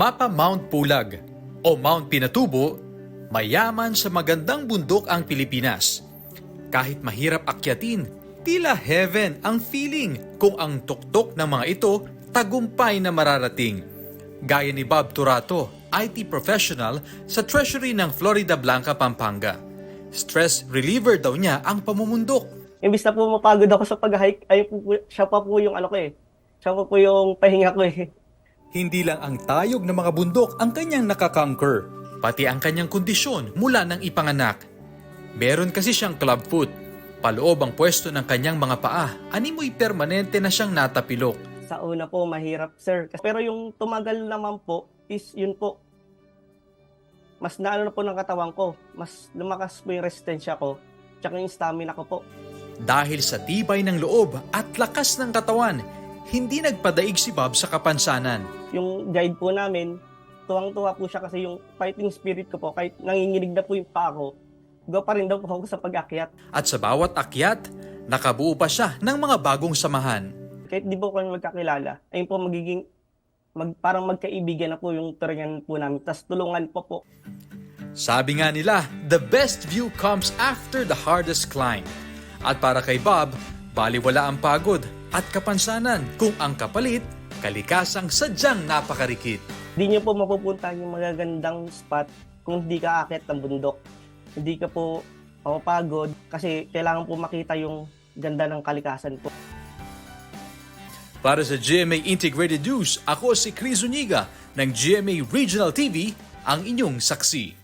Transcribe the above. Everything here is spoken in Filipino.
Mapa Mount Pulag o Mount Pinatubo, mayaman sa magandang bundok ang Pilipinas. Kahit mahirap akyatin, tila heaven ang feeling kung ang tuktok ng mga ito tagumpay na mararating. Gaya ni Bob Turato, IT professional sa Treasury ng Florida Blanca, Pampanga. Stress reliever daw niya ang pamumundok. Imbis na po mapagod ako sa pag-hike, siya pa po yung ano ko eh. Siya pa po yung pahinga ko eh. Hindi lang ang tayog ng mga bundok ang kanyang nakakonquer, pati ang kanyang kondisyon mula ng ipanganak. Meron kasi siyang clubfoot. Paloob ang pwesto ng kanyang mga paa, animoy permanente na siyang natapilok. Sa una po, mahirap sir. Pero yung tumagal naman po, is yun po. Mas naano na po ng katawan ko. Mas lumakas po yung resistensya ko. Tsaka yung stamina ko po. Dahil sa tibay ng loob at lakas ng katawan, hindi nagpadaig si Bob sa kapansanan. Yung guide po namin, tuwang-tuwa po siya kasi yung fighting spirit ko po, kahit nanginginig na po yung paa ko, go pa rin daw po ako sa pag-akyat. At sa bawat akyat, nakabuo pa siya ng mga bagong samahan. Kahit di po kami magkakilala, ayun po magiging, parang magkaibigan na po yung turingan po namin, tas tulungan po. Sabi nga nila, the best view comes after the hardest climb. At para kay Bob, baliwala ang pagod at kapansanan kung ang kapalit, kalikasang sadyang napakarikit. Hindi niyo po mapupuntahan yung magagandang spot kung hindi ka aakyat ng bundok. Hindi ka po mapapagod kasi kailangan po makita yung ganda ng kalikasan po. Para sa GMA Integrated News, ako si Chris Zuniga ng GMA Regional TV, ang inyong saksi.